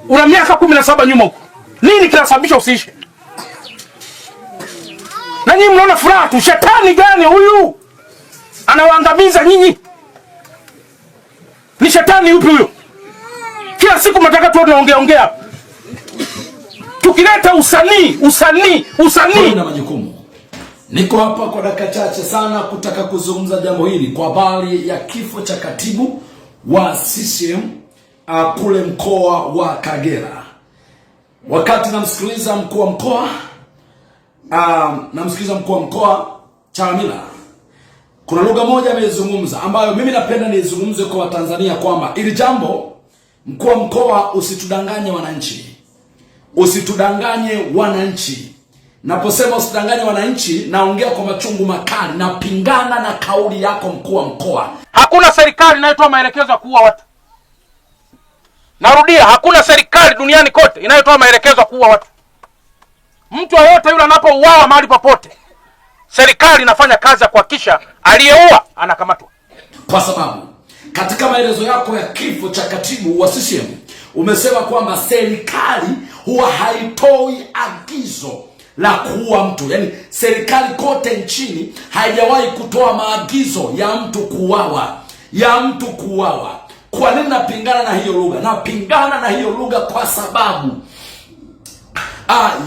Una miaka 17 nyuma huko. Nini kinasababisha usiishi? Na nyinyi mnaona furaha tu. Shetani gani huyu? Anawaangamiza nyinyi. Ni shetani yupi huyo? Kila siku mnataka tu tunaongea. Tukileta usanii na majukumu. Niko hapa kwa dakika chache sana kutaka kuzungumza jambo hili kwa habari ya kifo cha katibu wa CCM kule mkoa wa Kagera. Wakati namsikiliza mkuu wa mkoa Chalamila, kuna lugha moja amezungumza ambayo mimi napenda nizungumze kwa Watanzania kwamba ili jambo, mkuu wa mkoa, usitudanganye wananchi. Usitudanganye wananchi. Naposema usitudanganye wananchi, naongea kwa machungu makali, napingana na kauli yako mkuu wa mkoa. Hakuna serikali inayotoa maelekezo ya kuua watu. Narudia, hakuna serikali duniani kote inayotoa maelekezo ya kuua watu. Mtu yeyote yule anapouawa mahali popote, serikali inafanya kazi ya kuhakikisha aliyeua anakamatwa. Kwa sababu katika maelezo yako ya kifo cha katibu wa CCM umesema kwamba serikali huwa haitoi agizo la kuua mtu. Yaani serikali kote nchini haijawahi kutoa maagizo ya mtu kuuawa. Kwa nini napingana na hiyo lugha? Napingana na hiyo lugha kwa sababu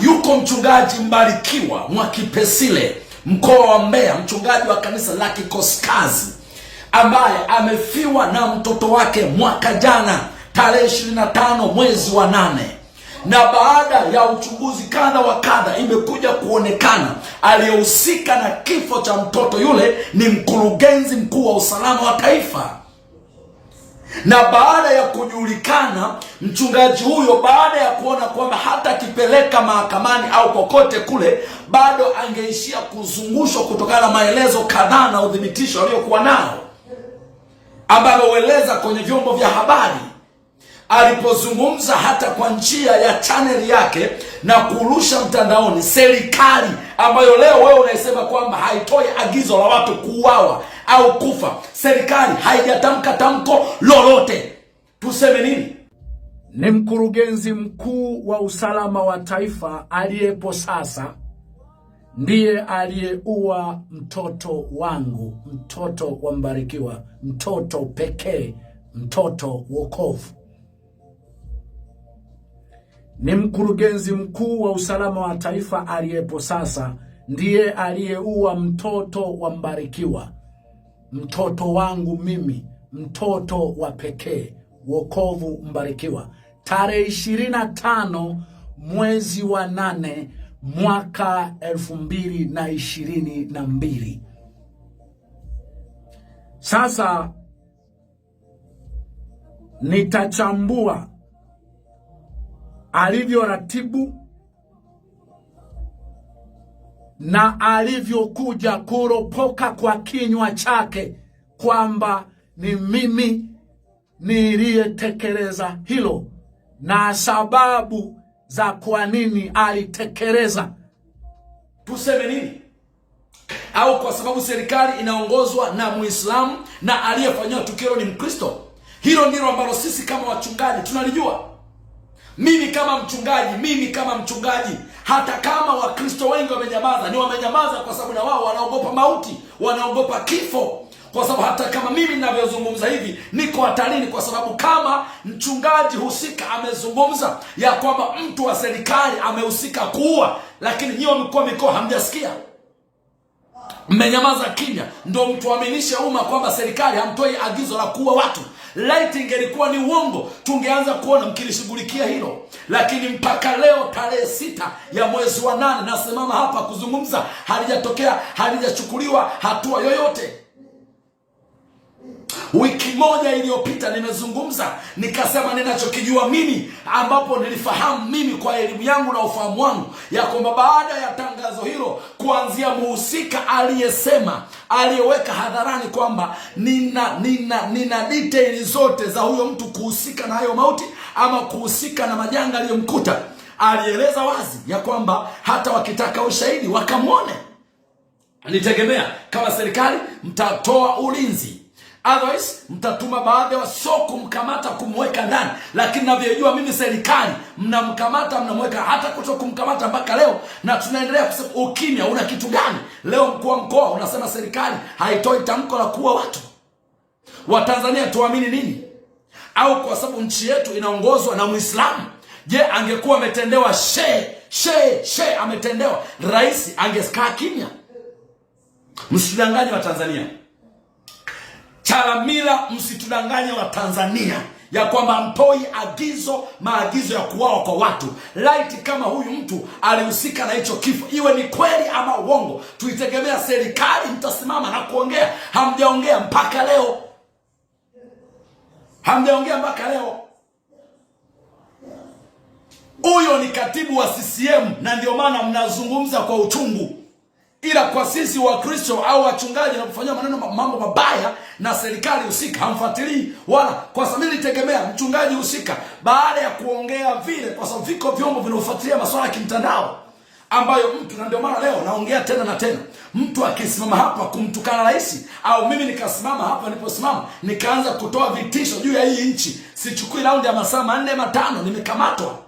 yuko mchungaji Mbarikiwa Mwakipesile mkoa wa Mbeya, mchungaji wa kanisa la Kikoskazi, ambaye amefiwa na mtoto wake mwaka jana tarehe 25 mwezi wa 8. Na baada ya uchunguzi kadha wa kadha imekuja kuonekana aliyehusika na kifo cha mtoto yule ni mkurugenzi mkuu wa usalama wa taifa. Na baada ya kujulikana, mchungaji huyo, baada ya kuona kwamba hata akipeleka mahakamani au kokote kule bado angeishia kuzungushwa kutokana na maelezo kadhaa na udhibitisho aliyokuwa nao ambao ueleza kwenye vyombo vya habari, alipozungumza hata kwa njia ya channel yake na kurusha mtandaoni, serikali ambayo leo wewe unaisema kwamba haitoi agizo la watu kuuawa au kufa, serikali haijatamka tamko lolote. Tuseme nini? Ni mkurugenzi mkuu wa usalama wa taifa aliyepo sasa ndiye aliyeua mtoto wangu, mtoto wa Mbarikiwa, mtoto pekee, mtoto wokovu. Ni mkurugenzi mkuu wa usalama wa taifa aliyepo sasa ndiye aliyeua mtoto wa Mbarikiwa, mtoto wangu mimi, mtoto wa pekee, wokovu Mbarikiwa, tarehe 25 mwezi wa 8 mwaka 2022. Sasa nitachambua alivyoratibu na alivyokuja kuropoka kwa kinywa chake kwamba ni mimi niliyetekeleza hilo na sababu za kwa nini alitekeleza. Tuseme nini? Au kwa sababu serikali inaongozwa na Muislamu na aliyefanywa tukio ni Mkristo? Hilo ndilo ambalo sisi kama wachungaji tunalijua. Mimi kama mchungaji, hata kama Wakristo wengi wamenyamaza, ni wamenyamaza kwa sababu na wao wanaogopa mauti, wanaogopa kifo. Kwa sababu hata kama mimi ninavyozungumza hivi niko hatarini, kwa sababu kama mchungaji husika amezungumza ya kwamba mtu wa serikali amehusika kuua, lakini nyinyi mkoa hamjasikia, mmenyamaza kimya, ndio mtuaminishe umma kwamba serikali hamtoi agizo la kuua watu. Light ingelikuwa ni uongo, tungeanza kuona mkilishughulikia hilo. Lakini mpaka leo tarehe 6 ya mwezi wa 8 nasimama hapa kuzungumza, halijachukuliwa hatua yoyote. Wiki moja iliyopita nimezungumza nikasema ninachokijua mimi, ambapo nilifahamu mimi kwa elimu yangu na ufahamu wangu, ya kwamba baada ya tangazo hilo, kuanzia muhusika aliyeweka hadharani kwamba nina details zote za huyo mtu kuhusika na hayo mauti ama kuhusika na majanga aliyomkuta, alieleza wazi ya kwamba hata wakitaka ushahidi wakamwone. Nitegemea kama serikali mtatoa ulinzi Otherwise mtatuma baadhi ya sio kumkamata kumweka ndani, lakini navyojua mimi serikali mnamkamata mnamweka, hata kuto kumkamata mpaka leo, na tunaendelea kusema ukimya. Una kitu gani? Leo mkuu wa mkoa unasema serikali haitoi tamko la kuua watu. Watanzania tuamini nini? Au kwa sababu nchi yetu inaongozwa na Muislamu? Je, angekuwa ametendewa she ametendewa rais, angekaa kimya? Msitudanganye wa Tanzania. Chalamila, msitudanganye wa Tanzania ya kwamba mtoi maagizo ya kuuawa kwa watu. Laiti kama huyu mtu alihusika na hicho kifo, iwe ni kweli ama uongo, tuitegemea serikali mtasimama na kuongea. Hamjaongea mpaka leo. Hamjaongea mpaka leo. Huyo ni katibu wa CCM na ndio maana mnazungumza kwa uchungu. Ila kwa sisi wa Kristo au wachungaji na kufanyia mambo mabaya na serikali husika hamfuatilii, wala kwa sababu nilitegemea mchungaji husika baada ya kuongea vile, kwa sababu viko vyombo vinafuatilia masuala ya kimtandao ambayo mtu, na ndio maana leo naongea tena na tena, mtu akisimama hapa kumtukana rais, au mimi nikasimama hapa niliposimama nikaanza kutoa vitisho juu ya hii nchi, sichukui raundi ya masaa 4 5 nimekamatwa.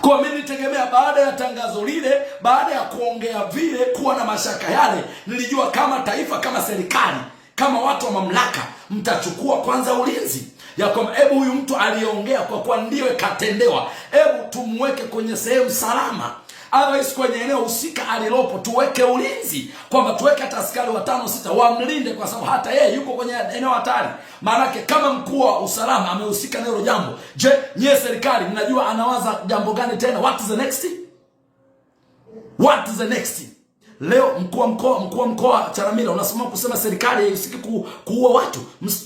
Kwa mimi nitegemea baada ya tangazo lile, baada ya kuongea vile, kuwa na mashaka yale, nilijua kama taifa, kama serikali, kama watu wa mamlaka mtachukua kwanza ulinzi ya kwamba hebu huyu mtu aliongea kwa kuwa ndiye katendewa, hebu tumweke kwenye sehemu salama. Otherwise kwenye eneo husika alilopo tuweke ulinzi, kwamba tuweke hata askari 5 6 wamlinde, kwa sababu hata yeye yuko kwenye eneo hatari. Maanake kama mkuu wa usalama amehusika na hilo jambo, je, nyie serikali mnajua anawaza jambo gani tena? What is the next? What is the next? Leo mkuu wa mkoa Chalamila unasema kusema serikali haihusiki kuua watu.